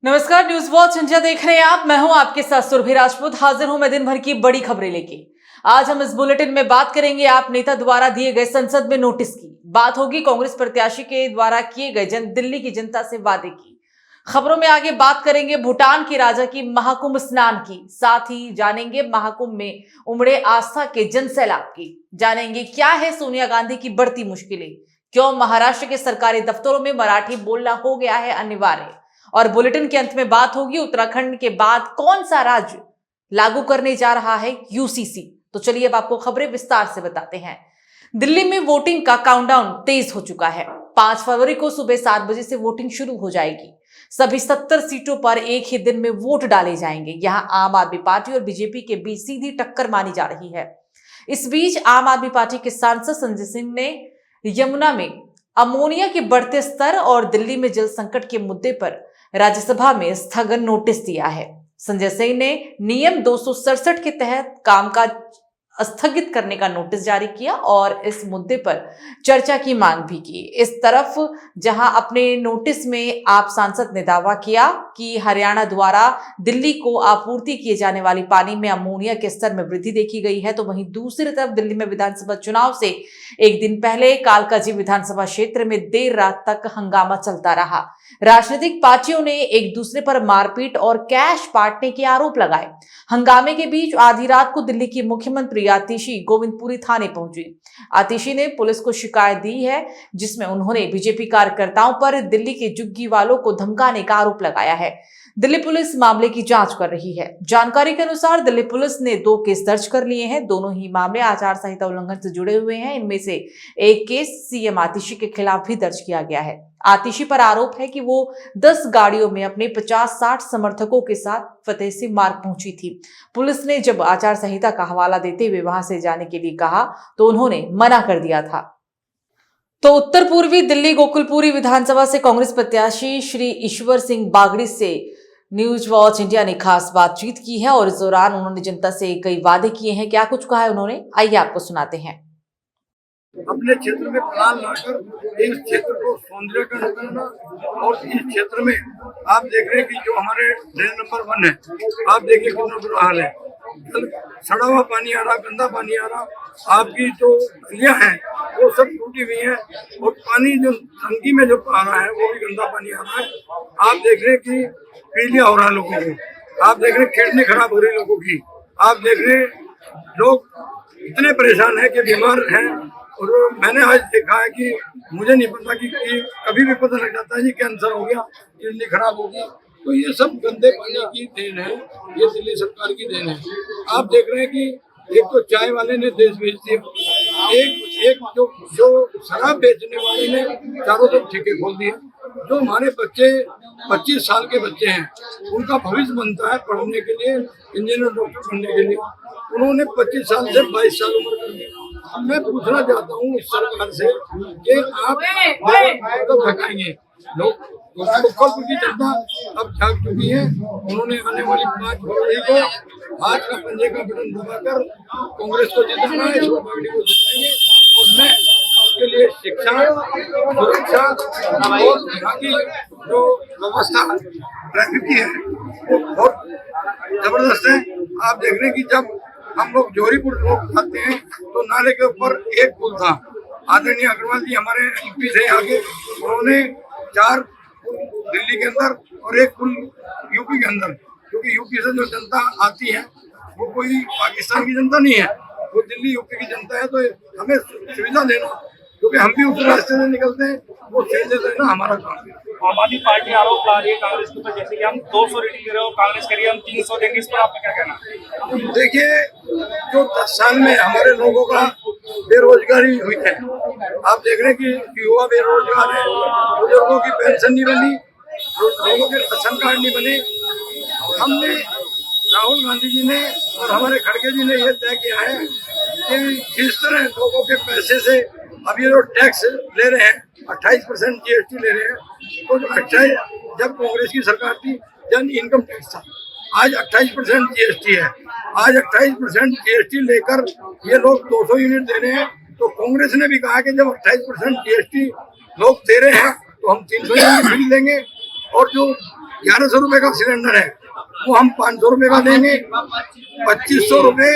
नमस्कार, news watch India देख रहे हैं आप। मैं हूं आपके साथ सुरभि राजपूत। हाजिर हूं मैं दिन भर की बड़ी खबरें लेके। आज हम इस बुलेटिन में बात करेंगे आप नेता द्वारा दिए गए संसद में नोटिस की। बात होगी कांग्रेस प्रत्याशी के द्वारा किए गए दिल्ली की जनता से वादे की। खबरों में आगे बात करेंगे भूटान के राजा की महाकुंभ स्नान की। साथ ही जानेंगे महाकुंभ में उमड़े आस्था के जनसैलाब की। जानेंगे क्या है सोनिया गांधी की बढ़ती मुश्किलें, क्यों महाराष्ट्र के सरकारी दफ्तरों में मराठी बोलना हो गया है अनिवार्य। और बुलेटिन के अंत में बात होगी उत्तराखंड के बाद कौन सा राज्य लागू करने जा रहा है यूसीसी। तो चलिए अब आपको खबरें विस्तार से बताते हैं। दिल्ली में वोटिंग का काउंटडाउन तेज हो चुका है। 5 फरवरी को सुबह 7 बजे से वोटिंग शुरू हो जाएगी। सभी 70 सीटों पर एक ही दिन में वोट डाले जाएंगे। यहां आम आदमी पार्टी और बीजेपी के बीच सीधी टक्कर मानी जा रही है। इस बीच आम आदमी पार्टी के सांसद संजय सिंह ने यमुना में अमोनिया के बढ़ते स्तर और दिल्ली में जल संकट के मुद्दे पर राज्यसभा में स्थगन नोटिस दिया है। संजय सिंह ने नियम 267 के तहत कामकाज स्थगित करने का नोटिस जारी किया और इस मुद्दे पर चर्चा की मांग भी की। इस तरफ जहां अपने नोटिस में आप सांसद ने दावा किया कि हरियाणा द्वारा दिल्ली को आपूर्ति किए जाने वाली पानी में अमोनिया के स्तर में वृद्धि देखी गई है, तो वहीं दूसरी तरफ दिल्ली में विधानसभा चुनाव से एक दिन पहले कालकाजी विधानसभा क्षेत्र में देर रात तक हंगामा चलता रहा। राजनीतिक पार्टियों ने एक दूसरे पर मारपीट और कैश बांटने के आरोप लगाए। हंगामे के बीच आधी रात को दिल्ली की मुख्यमंत्री आतिशी गोविंदपुरी थाने पहुंची। आतिशी ने पुलिस को शिकायत दी है, जिसमें उन्होंने बीजेपी कार्यकर्ताओं पर दिल्ली के जुग्गी वालों को धमकाने का आरोप लगाया है। दिल्ली पुलिस मामले की जांच कर रही है। जानकारी के अनुसार दिल्ली पुलिस ने 2 केस दर्ज कर लिए हैं। दोनों ही मामले आचार संहिता उल्लंघन से जुड़े हुए हैं। इनमें से एक केस सीएम आतिशी के खिलाफ भी दर्ज किया गया है। आतिशी पर आरोप है कि वो 10 गाड़ियों में अपने 50-60 समर्थकों के साथ फतेह सिंह मार्ग पहुंची थी। पुलिस ने जब आचार संहिता का हवाला देते हुए वहां से जाने के लिए कहा तो उन्होंने मना कर दिया था। तो उत्तर पूर्वी दिल्ली गोकुलपुरी विधानसभा से कांग्रेस प्रत्याशी श्री ईश्वर सिंह बागड़ी से न्यूज वॉच इंडिया ने खास बातचीत की है और इस दौरान उन्होंने जनता से कई वादे किए हैं। क्या कुछ कहा है उन्होंने, आइए आपको सुनाते हैं। अपने क्षेत्र में प्लान लाकर इस क्षेत्र को सौंदर्यीकरण करना और इस क्षेत्र में आप देख रहे हैं कि जो हमारे ड्रेन नंबर 1 है, आप देखिए कितना बुरा हाल है। सड़ा हुआ पानी आ रहा, गंदा पानी आ रहा, आपकी जो गलियां हैं वो सब टूटी हुई हैं और पानी जो टंकी में जो आ रहा है वो भी गंदा पानी आ रहा है। आप देख रहे हैं कि पीलिया हो रहा है लोगों को, आप देख रहे हैं किडनी खराब हो रही है लोगों की, आप देख रहे हैं लोग इतने परेशान हैं कि बीमार हैं। और मैंने आज देखा है कि मुझे नहीं पता कि कभी भी पता लग जाता है कि कैंसर हो गया, किडनी खराब होगी। तो ये सब गंदे पानी की देन है, ये दिल्ली सरकार की देन है। आप देख रहे हैं कि एक तो चाय वाले ने देश बेच दिया, एक जो शराब बेचने वाले ने चारों तरफ ठेके खोल दिए। जो हमारे बच्चे 25 साल के बच्चे हैं, उनका भविष्य बनता है पढ़ने के लिए, इंजीनियर डॉक्टर बनने के लिए, उन्होंने 25 साल से 22 साल उम्र कर दी। मैं पूछना चाहता हूँ इस सरकार से कि आप कब थकाएंगे लोग। गोपालपुर की जनता अब जाग चुकी है। उन्होंने आने वाली 5 फरवरी को हाथ का पंजे का बटन दबाकर कांग्रेस को जिताना है, ईश्वर बागड़ी को जिताएंगे। और मैं उसके लिए शिक्षा, सुरक्षा और यहाँ की जो व्यवस्था ट्रैफिक की है वो बहुत जबरदस्त है। आप देख रहे हैं कि जब हम लोग जोहरीपुर लोग जाते हैं तो नाले के ऊपर एक पुल था। आदरणीय अग्रवाल जी हमारे एमपी थे आगे, उन्होंने 4 पुल दिल्ली के अंदर और एक पुल यूपी के अंदर, क्योंकि यूपी से जो जनता आती है वो कोई पाकिस्तान की जनता नहीं है, वो दिल्ली यूपी की जनता है। तो हमें सुविधा देना, क्योंकि हम भी उस रास्ते से निकलते हैं, वो सुविधा देना हमारा काम है। आम आदमी पार्टी आरोप ला रही है कांग्रेस के ऊपर, जैसे कि हम 200 रेटिंग दे रहे हो, कांग्रेस करिए हम 300 देंगे, इस पर आपका क्या कहना है? देखिए, जो 10 साल में हमारे लोगों का बेरोजगारी हुई है, आप देख रहे हैं कि युवा बेरोजगार है, बुजुर्गों की पेंशन नहीं बनी, लोगों के राशन कार्ड नहीं बने। हमने राहुल गांधी जी ने और हमारे खड़गे जी ने यह तय किया है कि जिस तरह लोगों के पैसे से अब ये जो टैक्स ले रहे हैं, 28% GST ले रहे हैं, तो जो 28 जब कांग्रेस की सरकार थी जन इनकम टैक्स था, आज 28% GST है। आज 28% GST लेकर ये लोग 200 यूनिट दे रहे हैं। तो कांग्रेस ने भी कहा कि जब 28% GST लोग दे रहे हैं तो हम 300 यूनिट फ्री देंगे। और जो 1100 रुपए का सिलेंडर है, वो हम 500 रुपए का देंगे। 2500 रुपए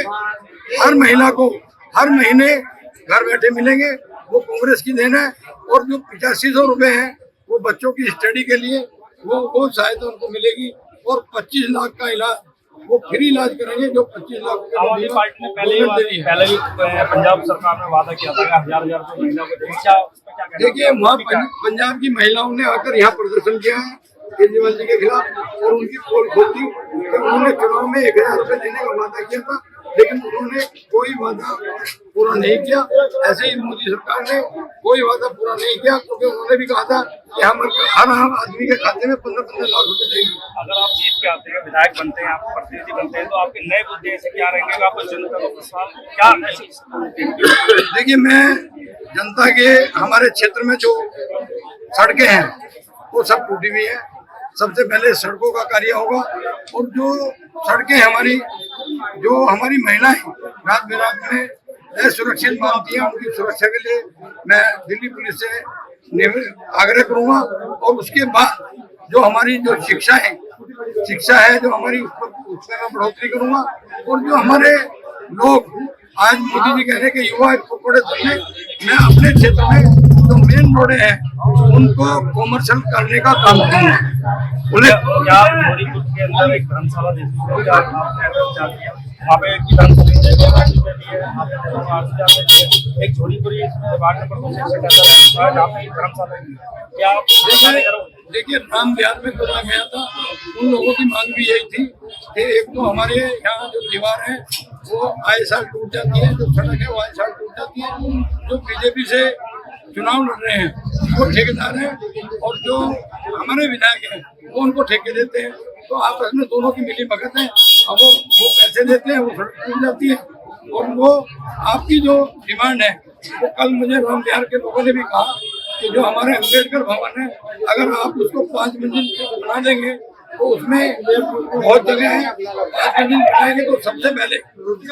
हर महिला को हर महीने घर बैठे मिलेंगे, वो कांग्रेस की देन है। और जो 8500 रुपए है वो बच्चों की स्टडी के लिए वो सहायता उनको मिलेगी। और 25 लाख का इलाज वो फ्री इलाज करेंगे, जो 25 लाख आम आदमी पार्टी ने पहले ही पंजाब सरकार ने वादा किया था कि 1000 रुपए महिला को देंगे। क्या उस पर क्या कहना है? देखिए, वहाँ पंजाब की महिलाओं ने आकर यहाँ प्रदर्शन किया है केजरीवाल जी के खिलाफ, और उनकी पोल खोल दी कि उन्होंने चुनाव में 1000 रुपए देने का वादा किया था, लेकिन उन्होंने कोई वादा पूरा नहीं किया। ऐसे ही मोदी सरकार ने कोई वादा पूरा नहीं किया, क्योंकि उन्होंने भी कहा था कि हम हर आम आदमी के खाते में 15-15 लाख रुपए देंगे। अगर आप जीत के आते हैं, विधायक बनते हैं, आप प्रतिनिधि बनते हैं, तो आपके नए मुद्दे ऐसे क्या रहेंगे? आपको जनता को सवाल क्या ऐसे? देखिए, मैं जनता के हमारे क्षेत्र में जो सड़कें हैं वो सब टूटी हुई है। सबसे पहले सड़कों का कार्य होगा, और जो सड़कें जो हमारी महिलाएं रात बेरात में असुरक्षित मानती हैं, उनकी सुरक्षा के लिए मैं दिल्ली पुलिस से आग्रह करूंगा। और उसके बाद जो हमारी जो शिक्षा है जो हमारी, उसमें मैं बढ़ोतरी करूंगा। और जो हमारे लोग आज मोदी जी कह रहे हैं कि युवा पकौड़े तलने, मैं अपने क्षेत्र में जो मेन रोडे हैं उनको कॉमर्शियल करने का काम करूंगा। क्या गोरीपुर के अंदर एक धर्मशाला वहाँ पे एक धर्मशाला एक झोरीपुरी वार्ड नंबर धर्मशाला क्या? देखिए, राम विहार में तो मैं गया था, उन लोगों की मांग भी यही थी कि एक तो हमारे यहाँ जो दीवार है वो आए साल टूट जाती है, जो सड़क है वो आए साल टूट जाती है। जो बीजेपी से चुनाव लड़ रहे हैं वो ठेकेदार हैं, और जो हमारे विधायक हैं वो उनको ठेके देते हैं। तो आपस में दोनों की मिली भगत है। अब वो पैसे देते हैं, वो सड़क टूट जाती है। और वो आपकी जो डिमांड है वो कल मुझे राम विहार के लोगों ने भी कहा कि जो हमारे अम्बेडकर भवन है, अगर आप उसको 5 मंजिल बना देंगे तो उसमें बहुत जगह है, 5 मंजिल बनाएंगे तो सबसे पहले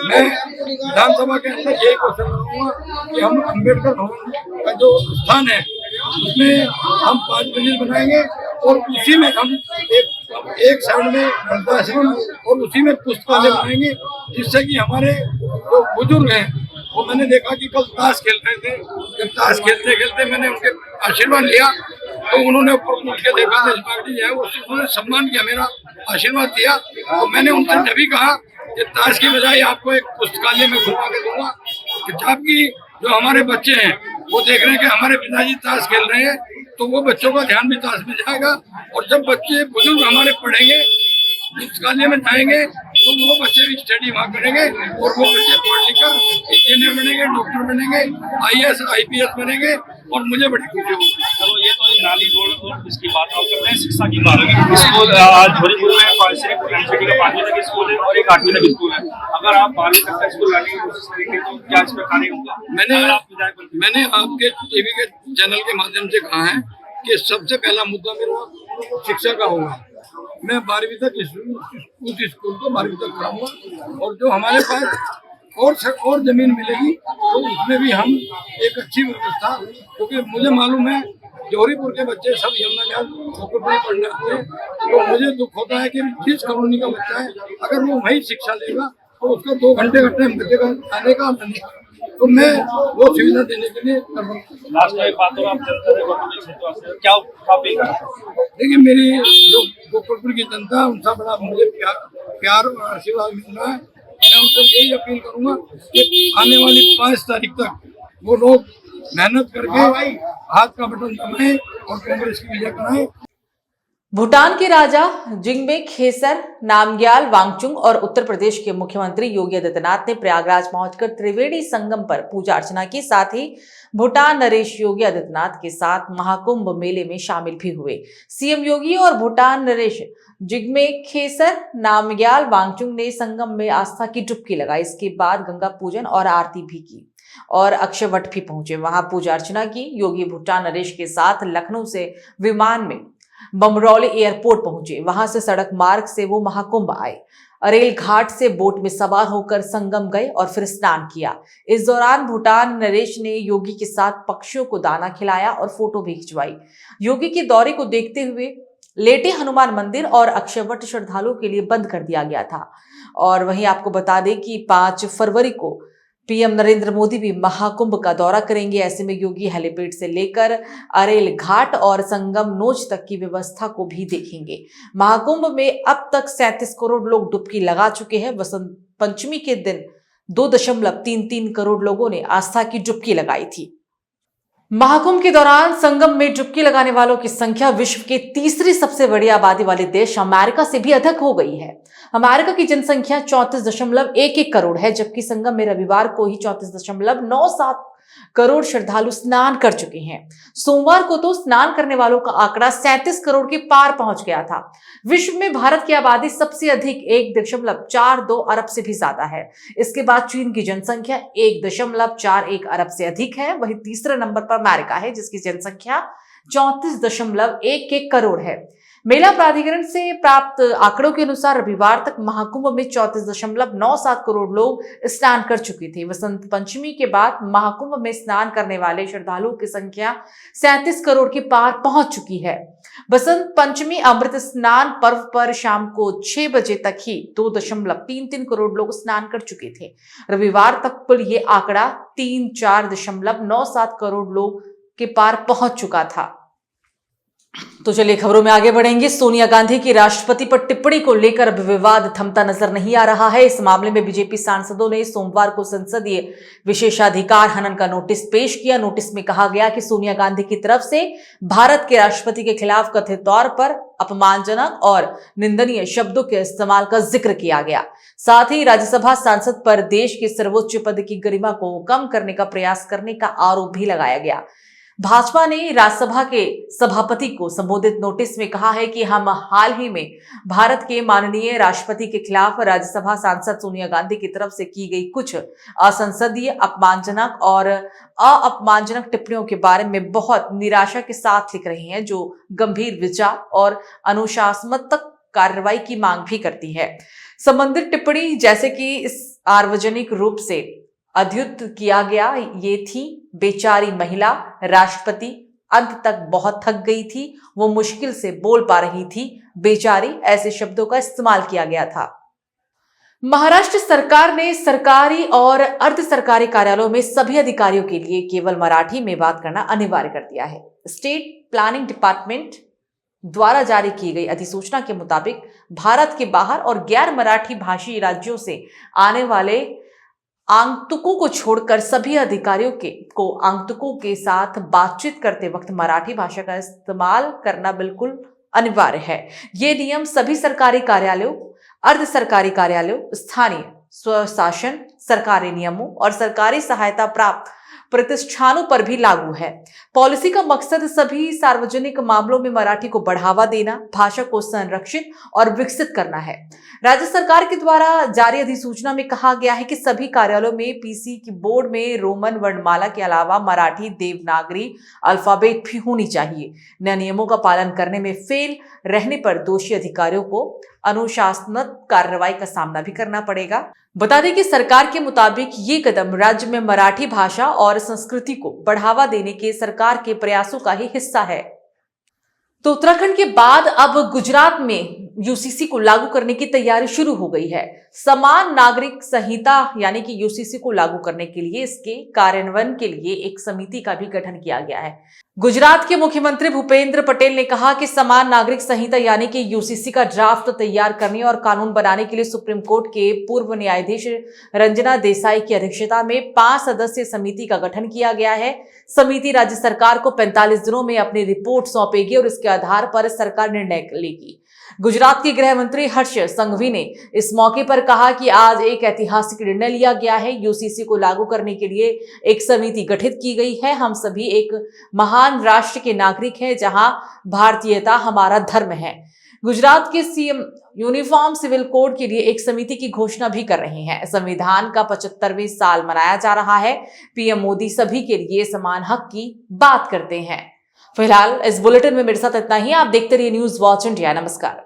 मैं विधानसभा के अंदर यही क्वेश्चन करूँगा कि हम अम्बेडकर भवन का जो स्थान है उसमें हम 5 मंजिल बनाएंगे, और उसी में हम एक साइड में वृद्धाश्रम और उसी में पुस्तकालय बनाएंगे, जिससे कि हमारे जो बुजुर्ग हैं वो, मैंने देखा कि कल ताश खेल रहे थे, जब ताश खेलते खेलते मैंने उनके आशीर्वाद लिया तो उन्होंने ऊपर उठ के देखा, देश पार्टी है, उन्होंने सम्मान किया, मेरा आशीर्वाद दिया। तो मैंने उनसे तभी कहा कि ताश की बजाय आपको एक पुस्तकालय में घुमा के दूंगा, जबकि जो हमारे बच्चे हैं वो देख रहे हैं कि हमारे पिताजी ताश खेल रहे हैं, तो वो बच्चों का ध्यान भी ताश में जाएगा। और जब बच्चे बुजुर्ग हमारे पढ़ेंगे, पुस्तकालय में जाएंगे, तो वो बच्चे भी स्टडी वहाँ करेंगे, और वो बच्चे पढ़ लिख कर इंजीनियर बनेंगे, डॉक्टर बनेंगे, IAS IPS बनेंगे, और मुझे बड़ी खुशी होगी। चलो, ये तो नाली रोड और इसकी बात आप करते हैं, शिक्षा की बात होगी। स्कूल आज झोरीपुर में सिर्फ NCT का 5वीं तक स्कूल है और एक 8वीं तक स्कूल है। अगर आप 12वीं तक का स्कूल लाने की कोशिश करेंगे तो क्या इस पर कार्य होगा? मैंने आपके टीवी के चैनल के माध्यम से कहा है कि सबसे पहला मुद्दा मेरा शिक्षा का होगा। मैं 12वीं तक उस स्कूल को 12वीं तक कराऊंगा, और जो हमारे पास और जमीन मिलेगी तो उसमें भी हम एक अच्छी व्यवस्था, क्योंकि मुझे मालूम है जौहरीपुर के बच्चे सब यमुना विहार गोकुलपुर पढ़ने आते हैं, तो मुझे दुख होता है कि जिस कॉलोनी का बच्चा है अगर वो वही शिक्षा लेगा तो उसका 2 घंटे का टाइम बचेगा आने का, आने का। तो मैं वो सुविधा देने के लिए कर रहा हूँ। लास्ट में बात हो, आप क्या देखिए, मेरी जो गोकुलपुर की जनता है उनका बड़ा मुझे प्यार और आशीर्वाद मिल रहा है। मैं उनसे यही अपील करूंगा कि आने वाली 5 तारीख तक वो लोग मेहनत करके हाथ का बटन दबाएं और कांग्रेस की विजय कराएं। भूटान के राजा जिग्मे खेसर नामग्याल वांगचुक और उत्तर प्रदेश के मुख्यमंत्री योगी आदित्यनाथ ने प्रयागराज पहुंचकर त्रिवेणी संगम पर पूजा अर्चना की। साथ ही भूटान नरेश योगी आदित्यनाथ के साथ महाकुंभ मेले में शामिल भी हुए। सीएम योगी और भूटान नरेश जिग्मे खेसर नामग्याल वांगचुक ने संगम में आस्था की डुबकी लगाई। इसके बाद गंगा पूजन और आरती भी की और अक्षयवट भी पहुंचे, वहां पूजा अर्चना की। योगी भूटान नरेश के साथ लखनऊ से विमान में बमरौली एयरपोर्ट पहुंचे, वहां से सड़क मार्ग से वो महाकुंभ आए। अरेल घाट से बोट में सवार होकर संगम गए और फिर स्नान किया। इस दौरान भूटान नरेश ने योगी के साथ पक्षियों को दाना खिलाया और फोटो भी खिंचवाई। योगी के दौरे को देखते हुए लेटे हनुमान मंदिर और अक्षयवट श्रद्धालुओं के लिए बंद कर दिया गया था। और वहीं आपको बता दें कि 5 फरवरी को पीएम नरेंद्र मोदी भी महाकुंभ का दौरा करेंगे। ऐसे में योगी हेलीपैड से लेकर अरेल घाट और संगम नोच तक की व्यवस्था को भी देखेंगे। महाकुंभ में अब तक 37 करोड़ लोग डुबकी लगा चुके हैं। वसंत पंचमी के दिन 2.33 करोड़ लोगों ने आस्था की डुबकी लगाई थी। महाकुंभ के दौरान संगम में डुबकी लगाने वालों की संख्या विश्व के तीसरी सबसे बड़ी आबादी वाले देश अमेरिका से भी अधिक हो गई है। अमेरिका की जनसंख्या 34.11 करोड़ है, जबकि संगम में रविवार को ही 34.97 करोड़ श्रद्धालु स्नान कर चुके हैं। सोमवार को तो स्नान करने वालों का आंकड़ा 37 करोड़ के पार पहुंच गया था। विश्व में भारत की आबादी सबसे अधिक 1.42 अरब से भी ज्यादा है। इसके बाद चीन की जनसंख्या 1.41 अरब से अधिक है। वहीं तीसरे नंबर पर अमेरिका है, जिसकी जनसंख्या 34.11 करोड़ है। मेला प्राधिकरण से प्राप्त आंकड़ों के अनुसार रविवार तक महाकुंभ में 34.97 करोड़ लोग स्नान कर चुके थे। वसंत पंचमी के बाद महाकुंभ में स्नान करने वाले श्रद्धालुओं की संख्या 37 करोड़ के पार पहुंच चुकी है। बसंत पंचमी अमृत स्नान पर्व पर शाम को 6 बजे तक ही 2.33 करोड़ लोग स्नान कर चुके थे। रविवार तक कुल ये आंकड़ा 34.97 करोड़ लोग के पार पहुंच चुका था। तो चलिए खबरों में आगे बढ़ेंगे। सोनिया गांधी की राष्ट्रपति पर टिप्पणी को लेकर अब विवाद थमता नजर नहीं आ रहा है। इस मामले में बीजेपी सांसदों ने सोमवार को संसदीय विशेषाधिकार हनन का नोटिस पेश किया। नोटिस में कहा गया कि सोनिया गांधी की तरफ से भारत के राष्ट्रपति के खिलाफ कथित तौर पर अपमानजनक और निंदनीय शब्दों के इस्तेमाल का जिक्र किया गया। साथ ही राज्यसभा सांसद पर देश के सर्वोच्च पद की गरिमा को कम करने का प्रयास करने का आरोप भी लगाया गया। भाजपा ने राज्यसभा के सभापति को संबोधित नोटिस में कहा है कि हम हाल ही में भारत के माननीय राष्ट्रपति के खिलाफ राज्यसभा सांसद सोनिया गांधी की तरफ से की गई कुछ असंसदीय, अपमानजनक और अपमानजनक टिप्पणियों के बारे में बहुत निराशा के साथ लिख रहे हैं, जो गंभीर विचार और अनुशासनात्मक कार्रवाई की मांग भी करती है। संबंधित टिप्पणी जैसे कि इस सार्वजनिक रूप से अद्युत किया गया, ये थी बेचारी महिला राष्ट्रपति अंत तक बहुत थक गई थी, वो मुश्किल से बोल पा रही थी, बेचारी, ऐसे शब्दों का इस्तेमाल किया गया था। महाराष्ट्र सरकार ने सरकारी और अर्ध सरकारी कार्यालयों में सभी अधिकारियों के लिए केवल मराठी में बात करना अनिवार्य कर दिया है। स्टेट प्लानिंग डिपार्टमेंट द्वारा जारी की गई अधिसूचना के मुताबिक भारत के बाहर और गैर मराठी भाषी राज्यों से आने वाले आगंतुकों को छोड़कर सभी अधिकारियों को आगंतुकों के साथ बातचीत करते वक्त मराठी भाषा का इस्तेमाल करना बिल्कुल अनिवार्य है। ये नियम सभी सरकारी कार्यालयों, अर्ध सरकारी कार्यालयों, स्थानीय स्वशासन, सरकारी नियमों और सरकारी सहायता प्राप्त प्रतिष्ठानों पर भी लागू है। पॉलिसी का मकसद सभी सार्वजनिक मामलों में मराठी को बढ़ावा देना, भाषा को संरक्षित और विकसित करना है। राज्य सरकार के द्वारा जारी अधिसूचना में कहा गया है कि सभी कार्यालयों में पीसी की बोर्ड में रोमन वर्णमाला के अलावा मराठी देवनागरी अल्फाबेट भी होनी चाहिए। नए नियमों का पालन करने में फेल रहने पर दोषी अधिकारियों को अनुशासनात्मक कार्रवाई का सामना भी करना पड़ेगा। बता दें कि सरकार के मुताबिक ये कदम राज्य में मराठी भाषा और संस्कृति को बढ़ावा देने के सरकार के प्रयासों का ही हिस्सा है। तो उत्तराखंड के बाद अब गुजरात में यूसीसी को लागू करने की तैयारी शुरू हो गई है। समान नागरिक संहिता यानी कि यूसीसी को लागू करने के लिए इसके कार्यान्वयन के लिए एक समिति का भी गठन किया गया है। गुजरात के मुख्यमंत्री भूपेंद्र पटेल ने कहा कि समान नागरिक संहिता यानी कि यूसीसी का ड्राफ्ट तैयार करने और कानून बनाने के लिए सुप्रीम कोर्ट के पूर्व न्यायाधीश रंजना देसाई की अध्यक्षता में 5 सदस्यीय समिति का गठन किया गया है। समिति राज्य सरकार को 45 दिनों में अपनी रिपोर्ट सौंपेगी और इसके आधार पर सरकार निर्णय लेगी। गुजरात के गृह मंत्री हर्ष संघवी ने इस मौके पर कहा कि आज एक ऐतिहासिक निर्णय लिया गया है। यूसीसी को लागू करने के लिए एक समिति गठित की गई है। हम सभी एक महान राष्ट्र के नागरिक हैं जहां भारतीयता हमारा धर्म है। गुजरात के सीएम यूनिफॉर्म सिविल कोड के लिए एक समिति की घोषणा भी कर रहे हैं। संविधान का 75वें साल मनाया जा रहा है। पीएम मोदी सभी के लिए समान हक की बात करते हैं। फिलहाल इस बुलेटिन में मेरे साथ इतना ही। आप देखते रहिए न्यूज वॉच इंडिया। नमस्कार।